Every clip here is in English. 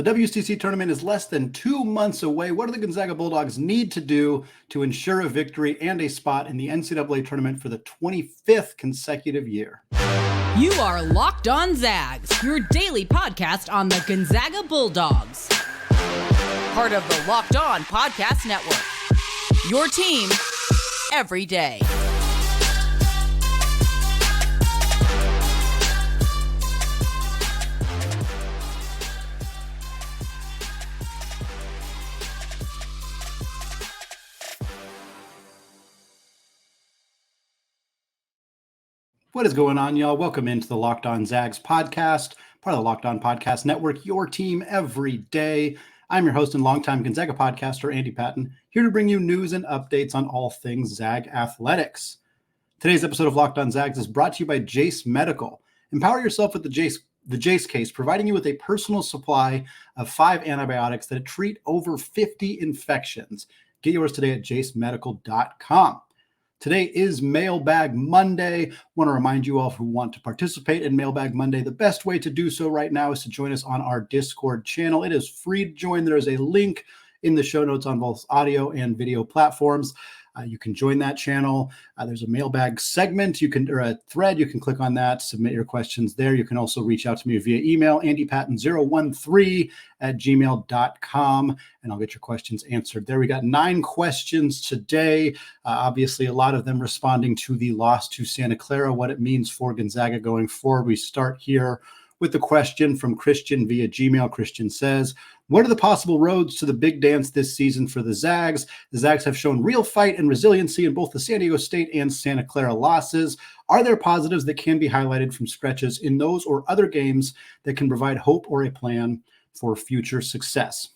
The WCC Tournament is less than 2 months away. What do the Gonzaga Bulldogs need to do to ensure a victory and a spot in the NCAA Tournament for the 25th consecutive year? You are Locked On Zags, your daily podcast on the Gonzaga Bulldogs. Part of the Locked On Podcast Network. Your team every day. What is going on, y'all? Welcome into the Locked On Zags podcast, part of the Locked On Podcast Network, your team every day. I'm your host and longtime Gonzaga podcaster, Andy Patton, here to bring you news and updates on all things Zag athletics. Today's episode of Locked On Zags is brought to you by Jace Medical. Empower yourself with the Jace case, providing you with a personal supply of 5 antibiotics that treat over 50 infections. Get yours today at jacemedical.com. Today is Mailbag Monday. Want to remind you all who want to participate in Mailbag Monday, the best way to do so right now is to join us on our Discord channel. It is free to join. There is a link in the show notes on both audio and video platforms. You can join that channel. There's a mailbag segment, or a thread. You can click on that, submit your questions there. You can also reach out to me via email, andypatton013@gmail.com, and I'll get your questions answered there. We got 9 questions today. Obviously, a lot of them responding to the loss to Santa Clara, what it means for Gonzaga going forward. We start here with the question from Christian via Gmail. Christian says, what are the possible roads to the big dance this season for the Zags? The Zags have shown real fight and resiliency in both the San Diego State and Santa Clara losses. Are there positives that can be highlighted from stretches in those or other games that can provide hope or a plan for future success?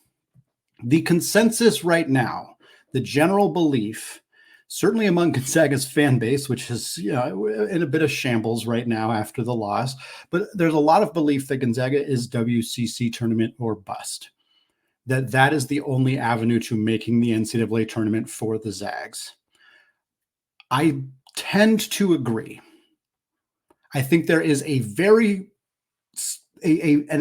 The consensus right now, the general belief, certainly among Gonzaga's fan base, which is in a bit of shambles right now after the loss, but there's a lot of belief that Gonzaga is WCC tournament or bust. That is the only avenue to making the NCAA tournament for the Zags. I tend to agree. I think there is an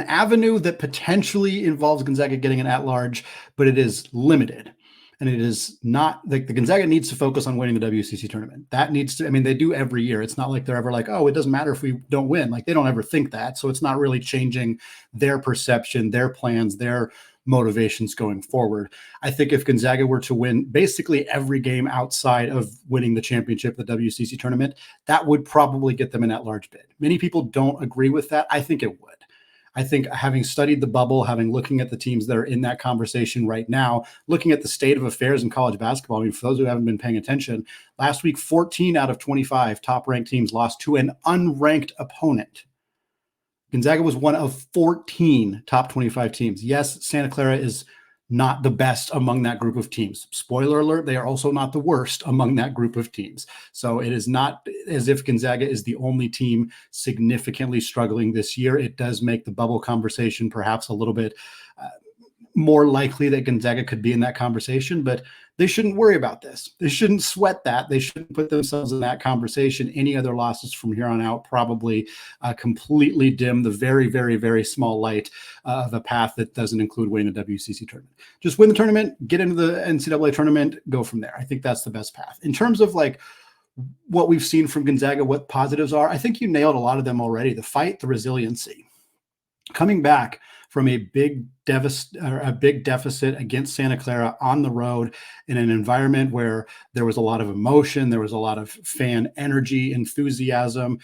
avenue that potentially involves Gonzaga getting an at-large, but it is limited. And it is not like the Gonzaga needs to focus on winning the WCC tournament. That needs to, they do every year. It's not like they're ever like, oh, it doesn't matter if we don't win. Like they don't ever think that. So it's not really changing their perception, their plans, their motivations going forward. I think if Gonzaga were to win basically every game outside of winning the championship, the WCC tournament, that would probably get them an at-large bid. Many people don't agree with that. I think it would. I think having studied the bubble, looking at the teams that are in that conversation right now, looking at the state of affairs in college basketball, for those who haven't been paying attention, last week, 14 out of 25 top-ranked teams lost to an unranked opponent. Gonzaga was one of 14 top 25 teams. Yes, Santa Clara is not the best among that group of teams. Spoiler alert, they are also not the worst among that group of teams. So it is not as if Gonzaga is the only team significantly struggling this year. It does make the bubble conversation perhaps a little bit more likely that Gonzaga could be in that conversation, but they shouldn't worry about this. They shouldn't sweat that. They shouldn't put themselves in that conversation. Any other losses from here on out probably completely dim the very, very, very small light of a path that doesn't include winning the WCC tournament. Just win the tournament, get into the NCAA tournament, go from there. I think that's the best path. In terms of what we've seen from Gonzaga, what positives are, I think you nailed a lot of them already. The fight, the resiliency. Coming back from a big deficit against Santa Clara on the road in an environment where there was a lot of emotion, there was a lot of fan energy, enthusiasm.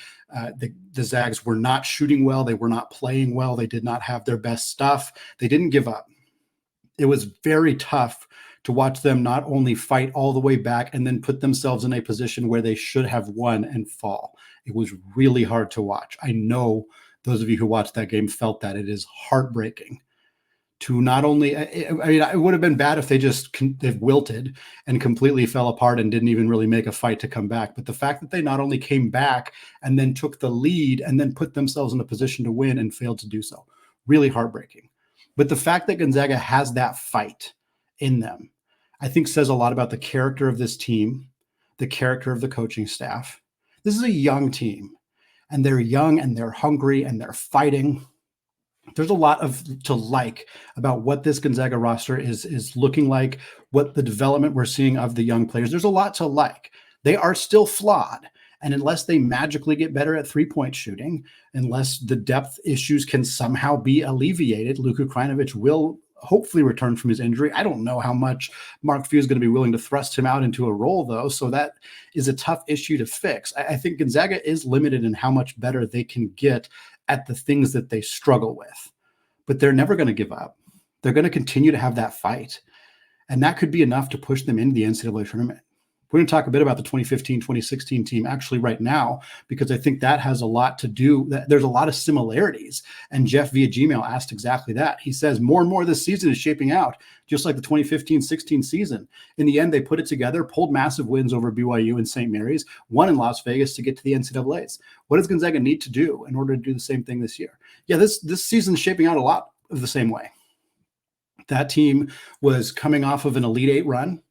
The Zags were not shooting well. They were not playing well. They did not have their best stuff. They didn't give up. It was very tough to watch them not only fight all the way back and then put themselves in a position where they should have won and fall. It was really hard to watch. I know those of you who watched that game felt that. It is heartbreaking to not only, it would have been bad if they've wilted and completely fell apart and didn't even really make a fight to come back. But the fact that they not only came back and then took the lead and then put themselves in a position to win and failed to do so, really heartbreaking. But the fact that Gonzaga has that fight in them, I think says a lot about the character of this team, the character of the coaching staff. This is a young team. And they're young and they're hungry and they're fighting. there's a lot to like about what this Gonzaga roster is looking like, what the development we're seeing of the young players. There's a lot to like. They are still flawed. And unless they magically get better at three-point shooting, unless the depth issues can somehow be alleviated, Luka Krajinovic will hopefully return from his injury. I don't know how much Mark Few is going to be willing to thrust him out into a role, though. So that is a tough issue to fix. I think Gonzaga is limited in how much better they can get at the things that they struggle with. But they're never going to give up. They're going to continue to have that fight. And that could be enough to push them into the NCAA tournament. We're going to talk a bit about the 2015-2016 team actually right now, because I think that has a lot to do. There's a lot of similarities. And Jeff via Gmail asked exactly that. He says more and more this season is shaping out just like the 2015-16 season. In the end, they put it together, pulled massive wins over BYU and St. Mary's, won in Las Vegas to get to the NCAAs. What does Gonzaga need to do in order to do the same thing this year? Yeah, this season is shaping out a lot of the same way. That team was coming off of an Elite Eight run.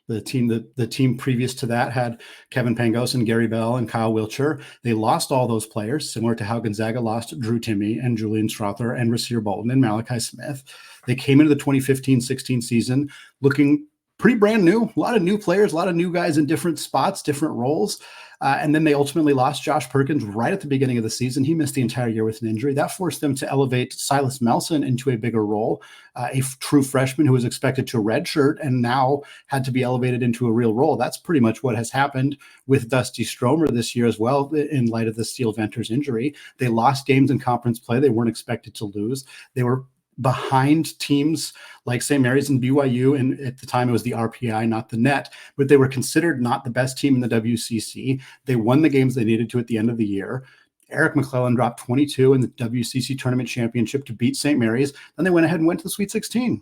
The team previous to that had Kevin Pangos and Gary Bell and Kyle Wiltshire. They lost all those players, similar to how Gonzaga lost Drew Timme and Julian Strother and Rasir Bolton and Malachi Smith. They came into the 2015-16 season looking pretty brand new, a lot of new players, a lot of new guys in different spots, different roles. And then they ultimately lost Josh Perkins right at the beginning of the season. He missed the entire year with an injury. That forced them to elevate Silas Melson into a bigger role, a true freshman who was expected to redshirt and now had to be elevated into a real role. That's pretty much what has happened with Dusty Stromer this year as well, in light of the Steele Venters injury. They lost games in conference play they weren't expected to lose. They were behind teams like St. Mary's and BYU, and at the time it was the RPI, not the net, but they were considered not the best team in the WCC. They won the games they needed to at the end of the year. Eric McClellan dropped 22 in the WCC Tournament Championship to beat St. Mary's. Then they went ahead and went to the Sweet 16.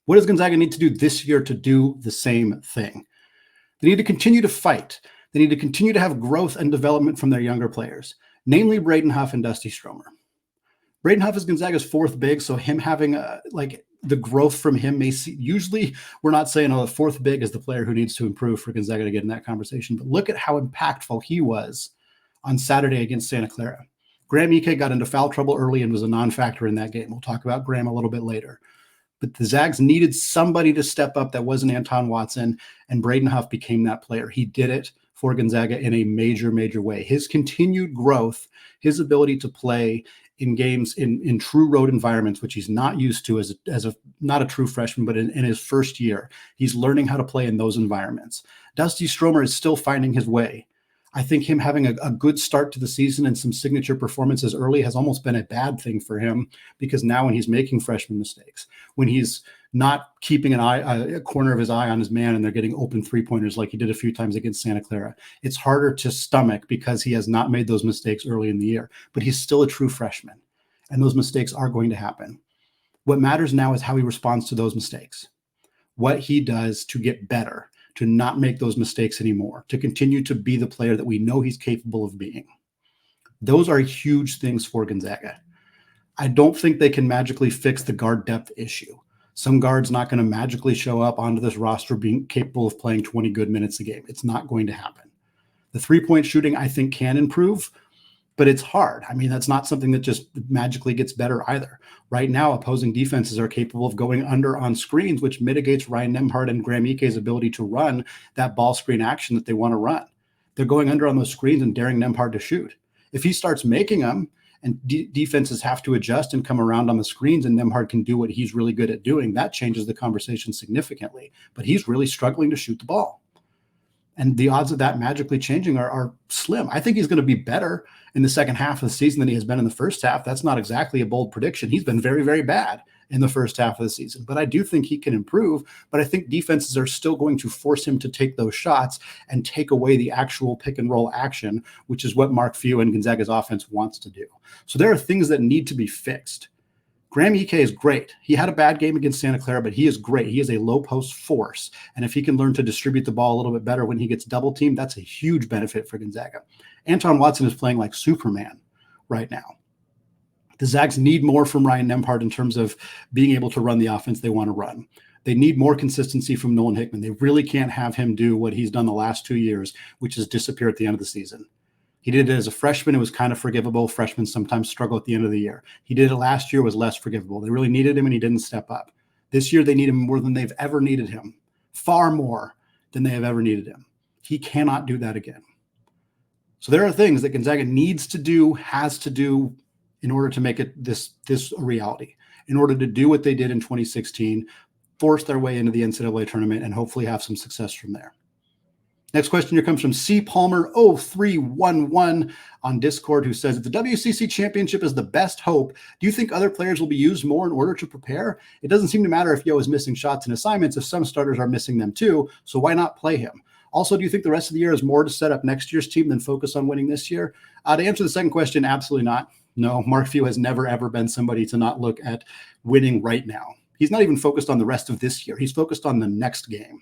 What does Gonzaga need to do this year to do the same thing? They need to continue to fight. They need to continue to have growth and development from their younger players, namely Braden Huff and Dusty Stromer. Braden Huff is Gonzaga's fourth big, so him having the growth from him may see. Usually, we're not saying, the fourth big is the player who needs to improve for Gonzaga to get in that conversation. But look at how impactful he was on Saturday against Santa Clara. Graham Ike got into foul trouble early and was a non-factor in that game. We'll talk about Graham a little bit later. But the Zags needed somebody to step up that wasn't Anton Watson, and Braden Huff became that player. He did it for Gonzaga in a major, major way. His continued growth, his ability to play in games in true road environments, which he's not used to as not a true freshman, but in his first year, he's learning how to play in those environments. Dusty Stromer is still finding his way. I think him having a good start to the season and some signature performances early has almost been a bad thing for him, because now when he's making freshman mistakes, when he's not keeping a corner of his eye on his man and they're getting open three-pointers like he did a few times against Santa Clara, it's harder to stomach because he has not made those mistakes early in the year. But he's still a true freshman, and those mistakes are going to happen. What matters now is how he responds to those mistakes, what he does to get better, to not make those mistakes anymore, to continue to be the player that we know he's capable of being. Those are huge things for Gonzaga. I don't think they can magically fix the guard depth issue. Some guards not going to magically show up onto this roster being capable of playing 20 good minutes a game. It's not going to happen. The three-point shooting, I think, can improve, but it's hard. I mean, that's not something that just magically gets better either. Right now, opposing defenses are capable of going under on screens, which mitigates Ryan Nembhard and Graham Ike's ability to run that ball screen action that they want to run. They're going under on those screens and daring Nembhard to shoot. If he starts making them and defenses have to adjust and come around on the screens and Nembhard can do what he's really good at doing, that changes the conversation significantly. But he's really struggling to shoot the ball. And the odds of that magically changing are slim. I think he's going to be better in the second half of the season than he has been in the first half. That's not exactly a bold prediction. He's been very, very bad in the first half of the season. But I do think he can improve. But I think defenses are still going to force him to take those shots and take away the actual pick and roll action, which is what Mark Few and Gonzaga's offense wants to do. So there are things that need to be fixed. Graham Ike is great. He had a bad game against Santa Clara, but he is great. He is a low post force. And if he can learn to distribute the ball a little bit better when he gets double teamed, that's a huge benefit for Gonzaga. Anton Watson is playing like Superman right now. The Zags need more from Ryan Nembhard in terms of being able to run the offense they want to run. They need more consistency from Nolan Hickman. They really can't have him do what he's done the last 2 years, which is disappear at the end of the season. He did it as a freshman. It was kind of forgivable. Freshmen sometimes struggle at the end of the year. He did it last year, was less forgivable. They really needed him, and he didn't step up. This year, they need him more than they've ever needed him, far more than they have ever needed him. He cannot do that again. So there are things that Gonzaga needs to do, has to do in order to make it this a reality, in order to do what they did in 2016, force their way into the NCAA tournament, and hopefully have some success from there. Next question here comes from C. Palmer 0311 on Discord, who says, if the WCC championship is the best hope, do you think other players will be used more in order to prepare? It doesn't seem to matter if Yo is missing shots and assignments if some starters are missing them too, so why not play him? Also, do you think the rest of the year is more to set up next year's team than focus on winning this year? To answer the second question, absolutely not. No, Mark Few has never, ever been somebody to not look at winning right now. He's not even focused on the rest of this year. He's focused on the next game.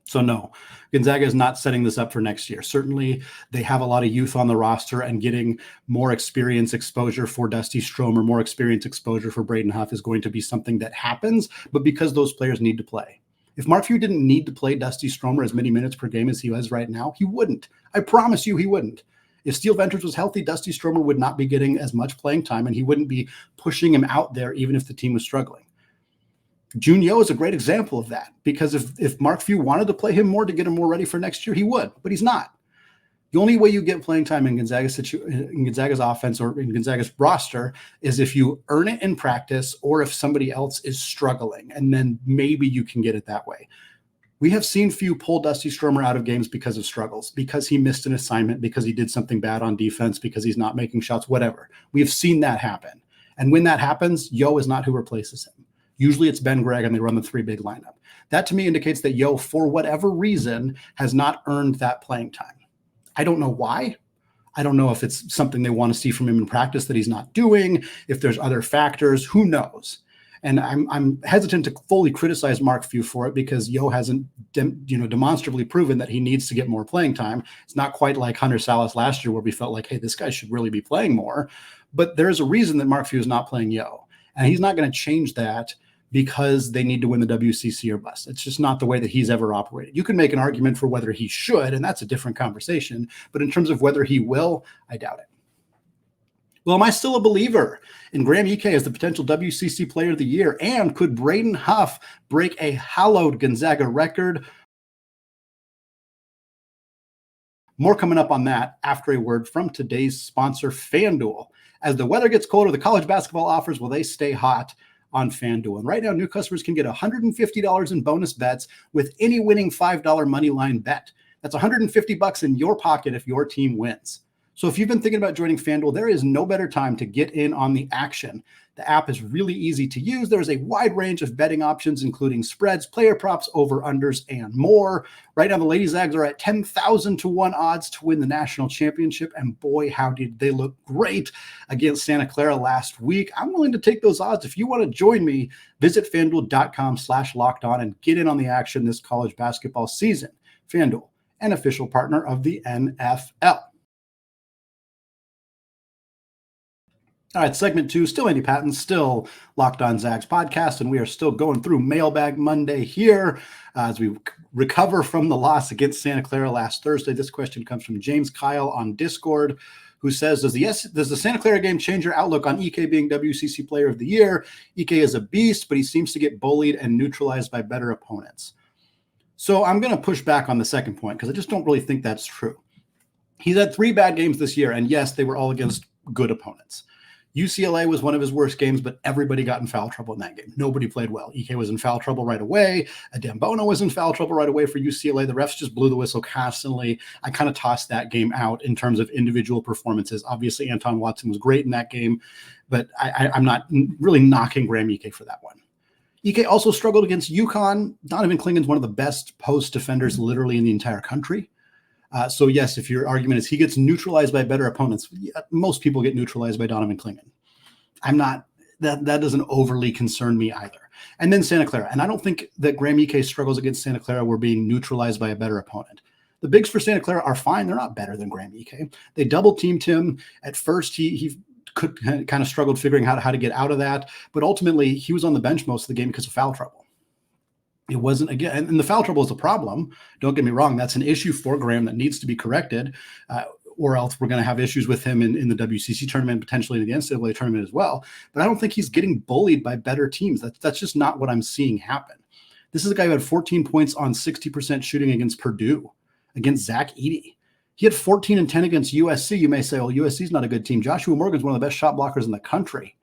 So no, Gonzaga is not setting this up for next year. Certainly, they have a lot of youth on the roster, and getting more experience exposure for Dusty Stromer, more experience exposure for Braden Huff is going to be something that happens, but because those players need to play. If Mark Few didn't need to play Dusty Stromer as many minutes per game as he was right now, he wouldn't. I promise you he wouldn't. If Steele Venters was healthy, Dusty Stromer would not be getting as much playing time, and he wouldn't be pushing him out there even if the team was struggling. Jun Yo is a great example of that, because if Mark Few wanted to play him more to get him more ready for next year, he would, but he's not. The only way you get playing time in Gonzaga's offense or in Gonzaga's roster is if you earn it in practice or if somebody else is struggling, and then maybe you can get it that way. We have seen Few pull Dusty Stromer out of games because of struggles, because he missed an assignment, because he did something bad on defense, because he's not making shots, whatever. We have seen that happen. And when that happens, Yo is not who replaces him. Usually it's Ben Gregg, and they run the three big lineup. That to me indicates that Yo, for whatever reason, has not earned that playing time. I don't know why. I don't know if it's something they want to see from him in practice that he's not doing, if there's other factors, who knows? And I'm hesitant to fully criticize Mark Few for it, because Yo hasn't demonstrably proven that he needs to get more playing time. It's not quite like Hunter Salas last year, where we felt like, hey, this guy should really be playing more. But there's a reason that Mark Few is not playing Yo. And he's not going to change that because they need to win the WCC or bust. It's just not the way that he's ever operated. You can make an argument for whether he should, and that's a different conversation. But in terms of whether he will, I doubt it. Well, am I still a believer in Graham Ike as the potential WCC Player of the Year? And could Braden Huff break a hallowed Gonzaga record? More coming up on that after a word from today's sponsor, FanDuel. As the weather gets colder, the college basketball offers, will they stay hot on FanDuel? And right now, new customers can get $150 in bonus bets with any winning $5 money line bet. That's $150 in your pocket if your team wins. So if you've been thinking about joining FanDuel, there is no better time to get in on the action. The app is really easy to use. There's a wide range of betting options, including spreads, player props, over-unders, and more. Right now, the Lady Zags are at 10,000 to 1 odds to win the national championship. And boy, how did they look great against Santa Clara last week. I'm willing to take those odds. If you want to join me, visit FanDuel.com/lockedon and get in on the action this college basketball season. FanDuel, an official partner of the NFL. All right, segment 2, still Andy Patton, still Locked On Zags podcast, and we are still going through Mailbag Monday here as we recover from the loss against Santa Clara last Thursday. This question comes from James Kyle on Discord, who says, does the Santa Clara game change your outlook on Ike being WCC Player of the Year? Ike is a beast, but he seems to get bullied and neutralized by better opponents. So I'm going to push back on the second point, because I just don't really think that's true. He's had 3 bad games this year, and yes, they were all against good opponents. UCLA was one of his worst games, but everybody got in foul trouble in that game. Nobody played well. Ike was in foul trouble right away. Adambono was in foul trouble right away for UCLA. The refs just blew the whistle constantly. I kind of tossed that game out in terms of individual performances. Obviously, Anton Watson was great in that game, but I'm not really knocking Graham Ike for that one. Ike also struggled against UConn. Donovan Klingen's one of the best post defenders literally in the entire country. So yes, if your argument is he gets neutralized by better opponents, most people get neutralized by Donovan Klingen. That doesn't overly concern me either. And then Santa Clara. And I don't think that Graham Ike struggles against Santa Clara were being neutralized by a better opponent. The bigs for Santa Clara are fine. They're not better than Graham Ike. They double teamed him. At first, he could kind of struggled figuring out how to get out of that. But ultimately, he was on the bench most of the game because of foul trouble. It wasn't, again, and the foul trouble is a problem. Don't get me wrong. That's an issue for Graham that needs to be corrected. or else we're going to have issues with him in the WCC tournament, potentially in the NCAA tournament as well. But I don't think he's getting bullied by better teams. That's just not what I'm seeing happen. This is a guy who had 14 points on 60% shooting against Purdue, against Zach Edey. He had 14 and 10 against USC. You may say, well, USC is not a good team. Joshua Morgan's one of the best shot blockers in the country.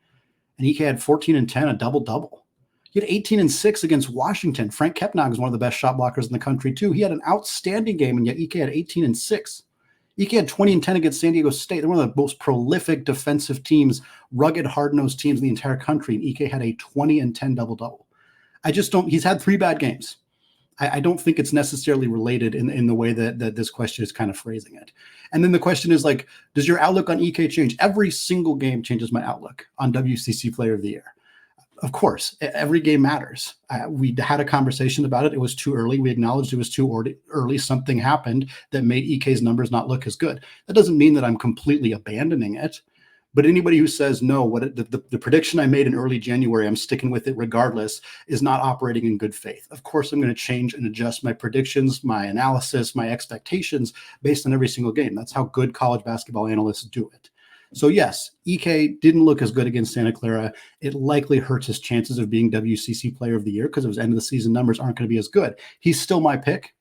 And he had 14 and 10, a double-double. He had 18 and 6 against Washington. Frank Kepnog is one of the best shot blockers in the country, too. He had an outstanding game, and yet Ike had 18 and 6. Ike had 20 and 10 against San Diego State. They're one of the most prolific defensive teams, rugged, hard-nosed teams in the entire country, and Ike had a 20 and 10 double-double. I just don't – he's had 3 bad games. I don't think it's necessarily related in the way that this question is kind of phrasing it. And then the question is like, does your outlook on Ike change? Every single game changes my outlook on WCC Player of the Year. Of course, every game matters. We had a conversation about it. It was too early. We acknowledged it was too early. Something happened that made Ike's numbers not look as good. That doesn't mean that I'm completely abandoning it. But anybody who says, no, the prediction I made in early January, I'm sticking with it regardless, is not operating in good faith. Of course, I'm going to change and adjust my predictions, my analysis, my expectations based on every single game. That's how good college basketball analysts do it. So yes, Ike didn't look as good against Santa Clara. It likely hurts his chances of being WCC Player of the Year because his end of the season numbers aren't going to be as good. He's still my pick.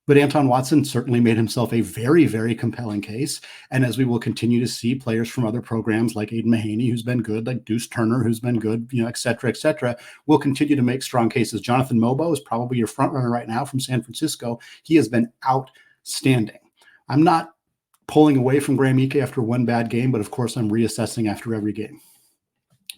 But Anton Watson certainly made himself a very, very compelling case. And as we will continue to see players from other programs like Aiden Mahaney, who's been good, like Deuce Turner, who's been good, et cetera, will continue to make strong cases. Jonathan Mobo is probably your front runner right now from San Francisco. He has been outstanding. I'm not pulling away from Graham Ike after one bad game, but of course I'm reassessing after every game.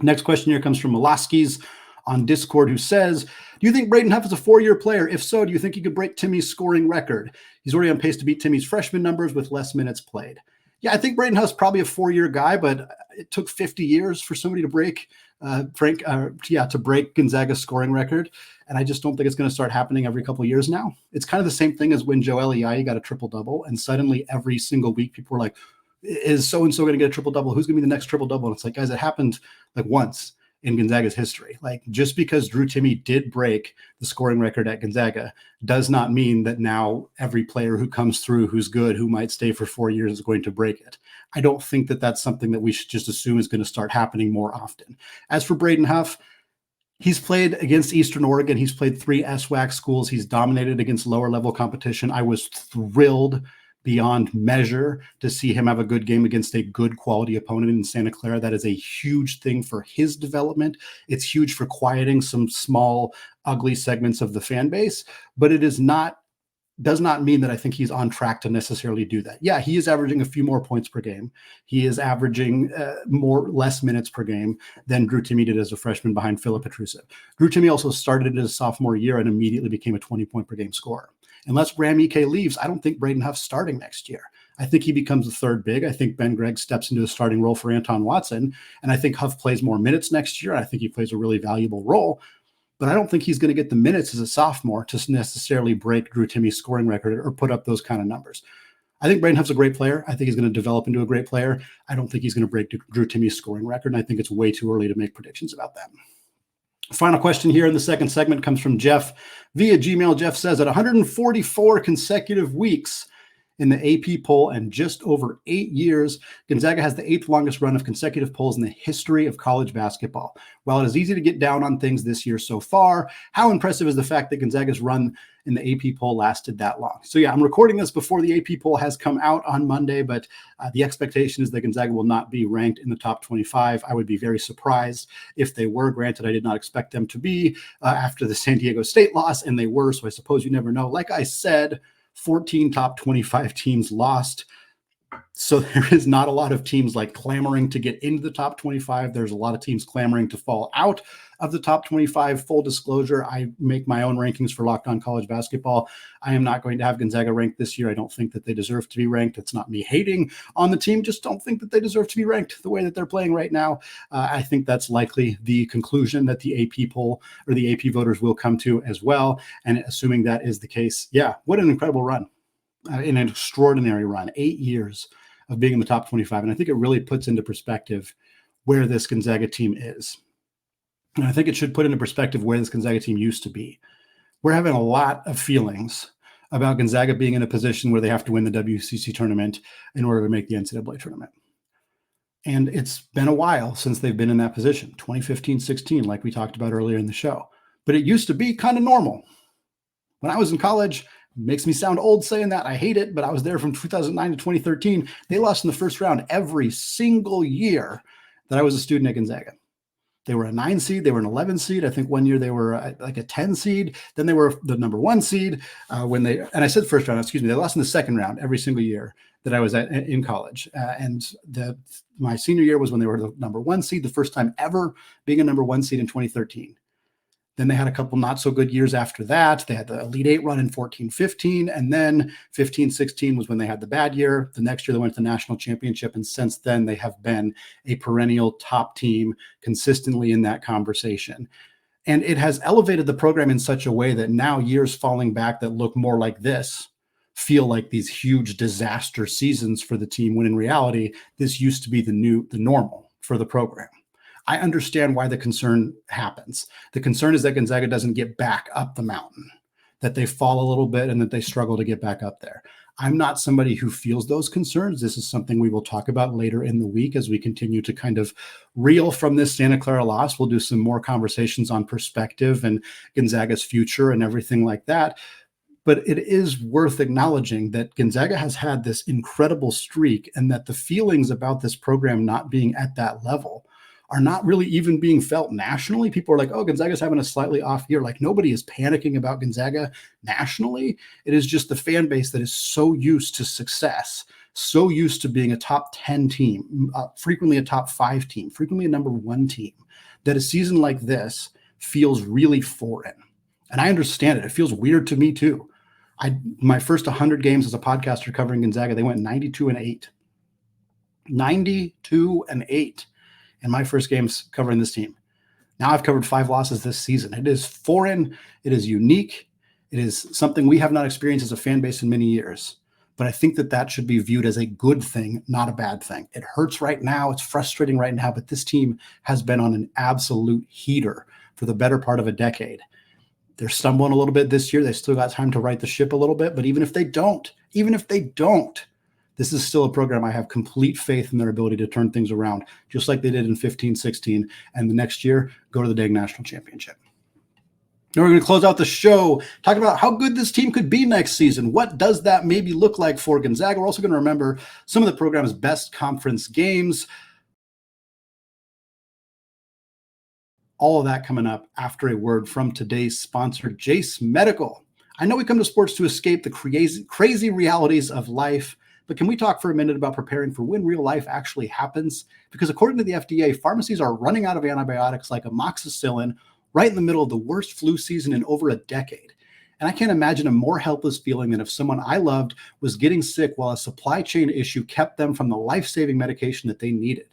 Next question here comes from Molaskis on Discord, who says, do you think Braden Huff is a 4-year player? If so, do you think he could break Timme's scoring record? He's already on pace to beat Timme's freshman numbers with less minutes played. Yeah, I think Braden Huff's probably a 4-year guy, but it took 50 years for somebody to break to break Gonzaga's scoring record. And I just don't think it's going to start happening every couple of years now. It's kind of the same thing as when Joel Ayayi got a triple-double, and suddenly every single week people were like, is so-and-so going to get a triple-double? Who's going to be the next triple-double? And it's like, guys, it happened like once in Gonzaga's history. Like, just because Drew Timme did break the scoring record at Gonzaga does not mean that now every player who comes through who's good, who might stay for 4 years, is going to break it. I don't think that that's something that we should just assume is going to start happening more often. As for Braden Huff, he's played against Eastern Oregon. He's played 3 SWAC schools. He's dominated against lower level competition. I was thrilled beyond measure to see him have a good game against a good quality opponent in Santa Clara. That is a huge thing for his development. It's huge for quieting some small, ugly segments of the fan base, but it does not mean that I think he's on track to necessarily do that. Yeah, he is averaging a few more points per game. He is averaging less minutes per game than Drew Timme did as a freshman behind Philip Petrusev. Drew Timme also started his sophomore year and immediately became a 20-point per game scorer. Unless Graham Ike leaves, I don't think Braden Huff's starting next year. I think he becomes the third big. I think Ben Gregg steps into a starting role for Anton Watson, and I think Huff plays more minutes next year. I think he plays a really valuable role, but I don't think he's going to get the minutes as a sophomore to necessarily break Drew Timme's scoring record or put up those kind of numbers. I think Braden Huff's a great player. I think he's going to develop into a great player. I don't think he's going to break Drew Timme's scoring record, and I think it's way too early to make predictions about that. Final question here in the second segment comes from Jeff via Gmail. Jeff says, at 144 consecutive weeks in the AP poll and just over 8 years, Gonzaga has the 8th longest run of consecutive polls in the history of college basketball. While it is easy to get down on things this year so far, how impressive is the fact that Gonzaga's run in the AP poll lasted that long? So yeah, I'm recording this before the AP poll has come out on Monday, but the expectation is that Gonzaga will not be ranked in the top 25. I would be very surprised if they were. Granted, I did not expect them to be after the San Diego State loss, and they were, so I suppose you never know. Like I said, 14 top 25 teams lost. So there is not a lot of teams like clamoring to get into the top 25. There's a lot of teams clamoring to fall out of the top 25. Full disclosure, I make my own rankings for Locked On College Basketball. I am not going to have Gonzaga ranked this year. I don't think that they deserve to be ranked. It's not me hating on the team. Just don't think that they deserve to be ranked the way that they're playing right now. I think that's likely the conclusion that the AP poll or the AP voters will come to as well. And assuming that is the case, yeah, what an incredible run. In an extraordinary run, 8 years of being in the top 25. And I think it really puts into perspective where this Gonzaga team is. And I think it should put into perspective where this Gonzaga team used to be. We're having a lot of feelings about Gonzaga being in a position where they have to win the WCC tournament in order to make the NCAA tournament. And it's been a while since they've been in that position, 2015-16, like we talked about earlier in the show. But it used to be kind of normal. When I was in college, makes me sound old saying that. I hate it, but I was there from 2009 to 2013. They lost in the first round every single year that I was a student at Gonzaga. They were a 9 seed. They were an 11 seed. I think one year they were like a 10 seed. Then they were the number 1 seed and I said first round, excuse me, they lost in the second round every single year that I was in college. My senior year was when they were the number 1 seed, the first time ever being a number 1 seed in 2013. Then they had a couple not so good years after that. They had the Elite 8 run in 14-15, and then 15-16 was when they had the bad year. The next year they went to the national championship, and since then they have been a perennial top team consistently in that conversation. And it has elevated the program in such a way that now years falling back that look more like this feel like these huge disaster seasons for the team, when in reality, this used to be the normal for the program. I understand why the concern happens. The concern is that Gonzaga doesn't get back up the mountain, that they fall a little bit and that they struggle to get back up there. I'm not somebody who feels those concerns. This is something we will talk about later in the week as we continue to kind of reel from this Santa Clara loss. We'll do some more conversations on perspective and Gonzaga's future and everything like that. But it is worth acknowledging that Gonzaga has had this incredible streak, and that the feelings about this program not being at that level are not really even being felt nationally. People are like, oh, Gonzaga's having a slightly off year. Like, nobody is panicking about Gonzaga nationally. It is just the fan base that is so used to success, so used to being a top 10 team, frequently a top 5 team, frequently a number 1 team, that a season like this feels really foreign. And I understand it. It feels weird to me too. My first 100 games as a podcaster covering Gonzaga, they went 92-8. 92-8. In my first games covering this team. Now I've covered 5 losses this season. It is foreign. It is unique. It is something we have not experienced as a fan base in many years. But I think that should be viewed as a good thing, not a bad thing. It hurts right now. It's frustrating right now, but this team has been on an absolute heater for the better part of a decade. They're stumbling a little bit this year. They still got time to right the ship a little bit. But even if they don't, this is still a program I have complete faith in their ability to turn things around, just like they did in 15-16, and the next year go to the dang national championship. Now we're going to close out the show talking about how good this team could be next season. What does that maybe look like for Gonzaga? We're also going to remember some of the program's best conference games. All of that coming up after a word from today's sponsor, Jace Medical. I know we come to sports to escape the crazy realities of life, but can we talk for a minute about preparing for when real life actually happens? Because according to the FDA, pharmacies are running out of antibiotics like amoxicillin right in the middle of the worst flu season in over a decade. And I can't imagine a more helpless feeling than if someone I loved was getting sick while a supply chain issue kept them from the life-saving medication that they needed.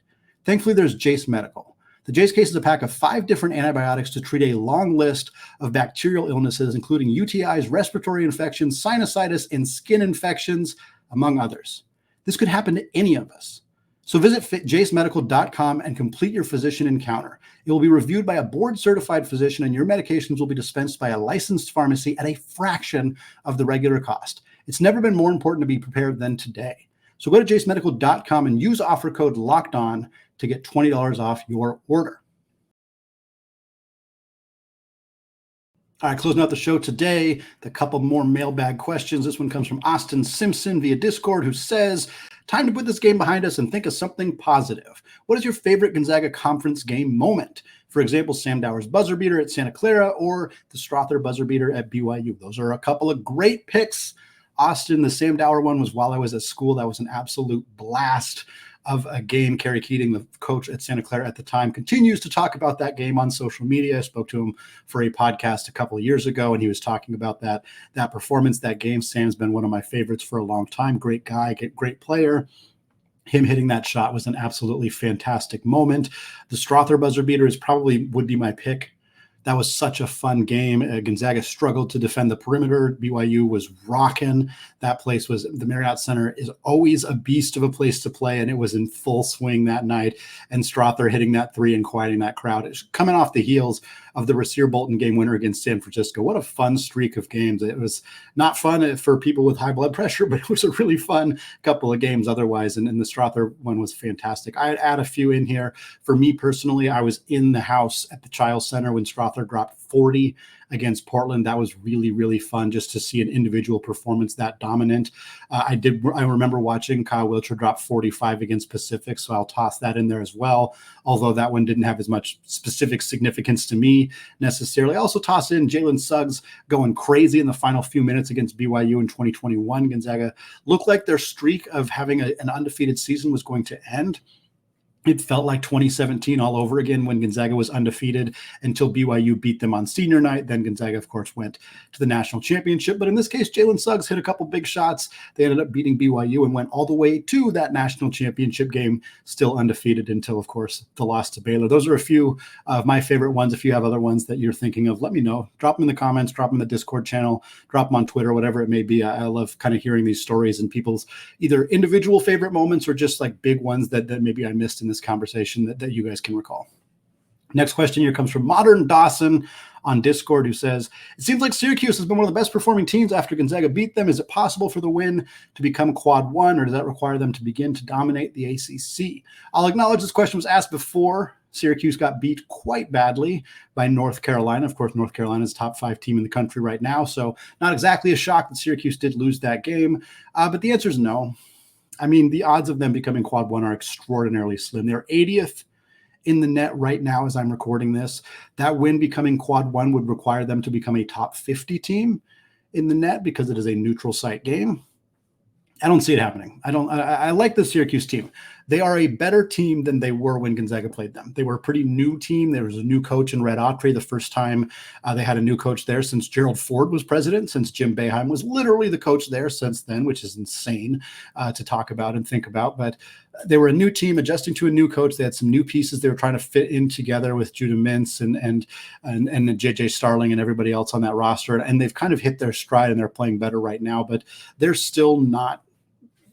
Thankfully, there's Jace Medical. The Jace case is a pack of 5 different antibiotics to treat a long list of bacterial illnesses, including UTIs, respiratory infections, sinusitis, and skin infections, among others. This could happen to any of us. So visit jacemedical.com and complete your physician encounter. It will be reviewed by a board-certified physician, and your medications will be dispensed by a licensed pharmacy at a fraction of the regular cost. It's never been more important to be prepared than today. So go to jacemedical.com and use offer code LOCKEDON to get $20 off your order. All right, closing out the show today, the couple more mailbag questions. This one comes from Austin Simpson via Discord, who says, time to put this game behind us and think of something positive. What is your favorite Gonzaga conference game moment? For example, Sam Dower's buzzer beater at Santa Clara or the Strother buzzer beater at BYU. Those are a couple of great picks. Austin, the Sam Dower one was while I was at school. That was an absolute blast of a game. Kerry Keating, the coach at Santa Clara at the time, continues to talk about that game on social media. I spoke to him for a podcast a couple of years ago, and he was talking about that performance, that game. Sam's been one of my favorites for a long time. Great guy, great player. Him hitting that shot was an absolutely fantastic moment. The Strother buzzer beater would be my pick That was such a fun game. Gonzaga struggled to defend the perimeter. BYU was rocking. That place was, the Marriott Center is always a beast of a place to play, and it was in full swing that night. And Strother hitting that three and quieting that crowd. It's coming off the heels of the Rasir-Bolton game winner against San Francisco. What a fun streak of games. It was not fun for people with high blood pressure, but it was a really fun couple of games otherwise. And the Strother one was fantastic. I'd add a few in here. For me personally, I was in the house at the Chiles Center when Strother dropped 40 against Portland. That was really, really fun just to see an individual performance that dominant. I remember watching Kyle Wilcher drop 45 against Pacific, so I'll toss that in there as well, although that one didn't have as much specific significance to me necessarily. I also toss in Jalen Suggs going crazy in the final few minutes against BYU in 2021. Gonzaga looked like their streak of having an undefeated season was going to end. It felt like 2017 all over again when Gonzaga was undefeated until BYU beat them on senior night. Then Gonzaga, of course, went to the national championship. But in this case, Jalen Suggs hit a couple big shots. They ended up beating BYU and went all the way to that national championship game, still undefeated until, of course, the loss to Baylor. Those are a few of my favorite ones. If you have other ones that you're thinking of, let me know. Drop them in the comments, drop them in the Discord channel, drop them on Twitter, whatever it may be. I love kind of hearing these stories and people's either individual favorite moments or just like big ones that maybe I missed in this conversation that you guys can recall. Next question here comes from Modern Dawson on Discord, who says, it seems like Syracuse has been one of the best performing teams after Gonzaga beat them. Is it possible for the win to become quad one, or does that require them to begin to dominate the ACC? I'll acknowledge this question was asked before Syracuse got beat quite badly by North Carolina. Of course, North Carolina is top 5 team in the country right now, so not exactly a shock that Syracuse did lose that game, but the answer is no. I mean, the odds of them becoming quad one are extraordinarily slim. They're 80th in the net right now as I'm recording this. That win becoming quad one would require them to become a top 50 team in the net because it is a neutral site game. I don't see it happening. I like the Syracuse team. They are a better team than they were when Gonzaga played them. They were a pretty new team. There was a new coach in Red Autry the first time they had a new coach there since Gerald Ford was president, since Jim Boeheim was literally the coach there since then, which is insane to talk about and think about. But they were a new team adjusting to a new coach. They had some new pieces they were trying to fit in together with Judah Mintz and JJ Starling and everybody else on that roster. And they've kind of hit their stride and they're playing better right now, but they're still not.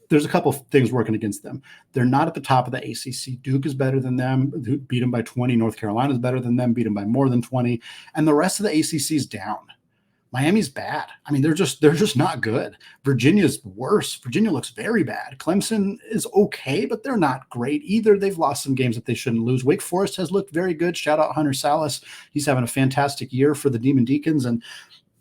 There's a couple of things working against them. They're not at the top of the ACC. Duke is better than them, beat them by 20. North Carolina is better than them, beat them by more than 20. And the rest of the ACC is down. Miami's bad. I mean, they're just not good. Virginia's worse. Virginia looks very bad. Clemson is okay, but they're not great either. They've lost some games that they shouldn't lose. Wake Forest has looked very good. Shout out Hunter Salas. He's having a fantastic year for the Demon Deacons, and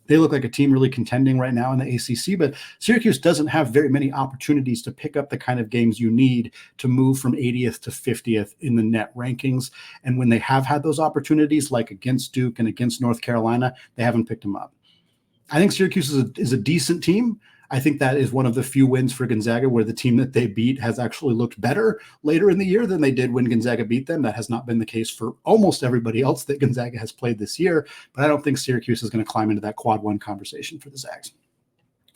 they look like a team really contending right now in the ACC, but Syracuse doesn't have very many opportunities to pick up the kind of games you need to move from 80th to 50th in the net rankings. And when they have had those opportunities, like against Duke and against North Carolina, they haven't picked them up. I think Syracuse is a decent team. I think that is one of the few wins for Gonzaga where the team that they beat has actually looked better later in the year than they did when Gonzaga beat them. That has not been the case for almost everybody else that Gonzaga has played this year, but I don't think Syracuse is going to climb into that quad one conversation for the Zags.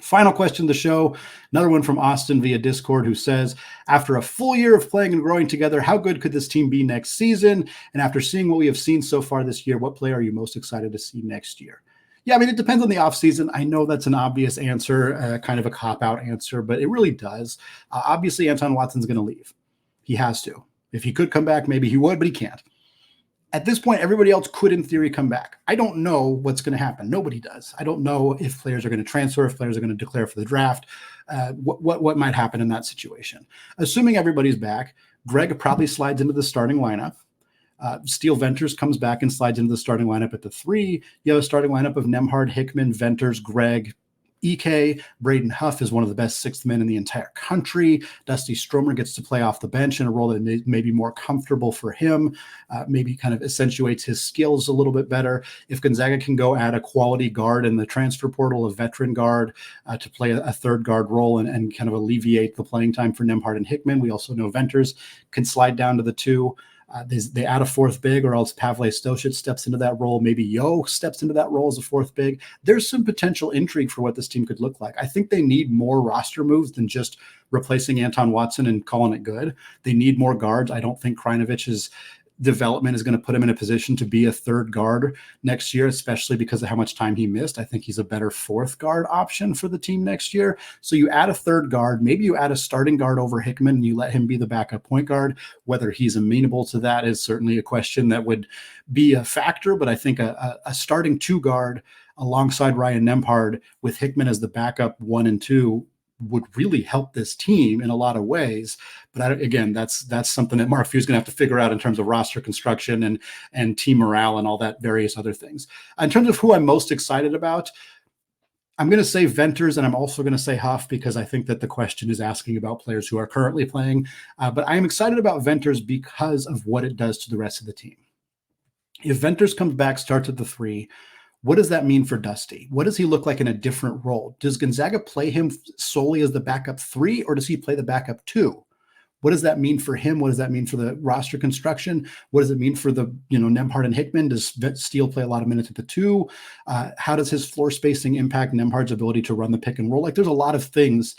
Final question of the show, another one from Austin via Discord, who says, after a full year of playing and growing together, how good could this team be next season? And after seeing what we have seen so far this year, what player are you most excited to see next year? Yeah, I mean, it depends on the offseason. I know that's an obvious answer, kind of a cop-out answer, but it really does. Obviously, Anton Watson's going to leave. He has to. If he could come back, maybe he would, but he can't. At this point, everybody else could, in theory, come back. I don't know what's going to happen. Nobody does. I don't know if players are going to transfer, if players are going to declare for the draft, what might happen in that situation. Assuming everybody's back, Greg probably slides into the starting lineup. Steele Venters comes back and slides into the starting lineup at the 3. You have a starting lineup of Nembhard, Hickman, Venters, Greg, Ike. Braden Huff is one of the best sixth men in the entire country. Dusty Stromer gets to play off the bench in a role that may be more comfortable for him, maybe kind of accentuates his skills a little bit better. If Gonzaga can go add a quality guard in the transfer portal, a veteran guard to play a third guard role and kind of alleviate the playing time for Nembhard and Hickman. We also know Venters can slide down to the 2. They add a fourth big, or else Pavle Stosic steps into that role. Maybe Yo steps into that role as a fourth big. There's some potential intrigue for what this team could look like. I think they need more roster moves than just replacing Anton Watson and calling it good. They need more guards. I don't think Krajinovic is development is going to put him in a position to be a third guard next year, especially because of how much time he missed. I think he's a better fourth guard option for the team next year. So you add a third guard, maybe you add a starting guard over Hickman and you let him be the backup point guard. Whether he's amenable to that is certainly a question that would be a factor, but I think a starting two guard alongside Ryan Nembhard with Hickman as the backup 1 and 2 would really help this team in a lot of ways. But again, that's something that Mark Few is going to have to figure out in terms of roster construction and team morale and all that various other things. In terms of who I'm most excited about, I'm going to say Venters, and I'm also going to say Huff because I think that the question is asking about players who are currently playing. But I am excited about Venters because of what it does to the rest of the team. If Venters comes back, starts at the 3, what does that mean for Dusty? What does he look like in a different role? Does Gonzaga play him solely as the backup 3, or does he play the backup 2? What does that mean for him? What does that mean for the roster construction? What does it mean for the, Nembhard and Hickman? Does Steele play a lot of minutes at the 2? How does his floor spacing impact Nembhard's ability to run the pick and roll? Like, there's a lot of things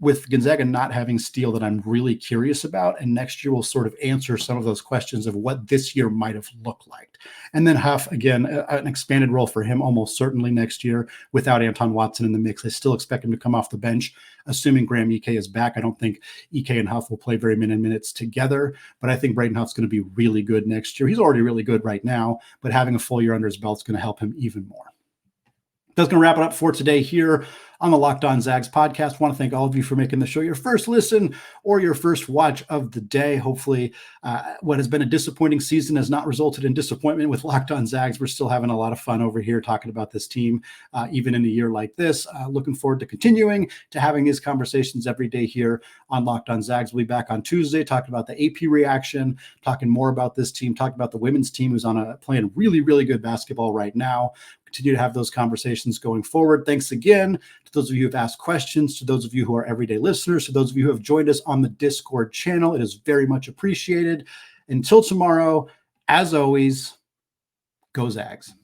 with Gonzaga not having Steele that I'm really curious about. And next year we'll sort of answer some of those questions of what this year might have looked like. And then Huff, again, an expanded role for him almost certainly next year without Anton Watson in the mix. I still expect him to come off the bench, assuming Graham Ike is back. I don't think Ike and Huff will play very many minutes together, but I think Braden Huff's going to be really good next year. He's already really good right now, but having a full year under his belt is going to help him even more. That's going to wrap it up for today here on the Locked On Zags podcast. I want to thank all of you for making the show your first listen or your first watch of the day. Hopefully, what has been a disappointing season has not resulted in disappointment with Locked On Zags. We're still having a lot of fun over here talking about this team, even in a year like this. Looking forward to continuing to having these conversations every day here on Locked On Zags. We'll be back on Tuesday talking about the AP reaction, talking more about this team, talking about the women's team who's playing really, really good basketball right now. Continue to have those conversations going forward. Thanks again to those of you who have asked questions, to those of you who are everyday listeners, to those of you who have joined us on the Discord channel. It is very much appreciated. Until tomorrow, as always, go Zags.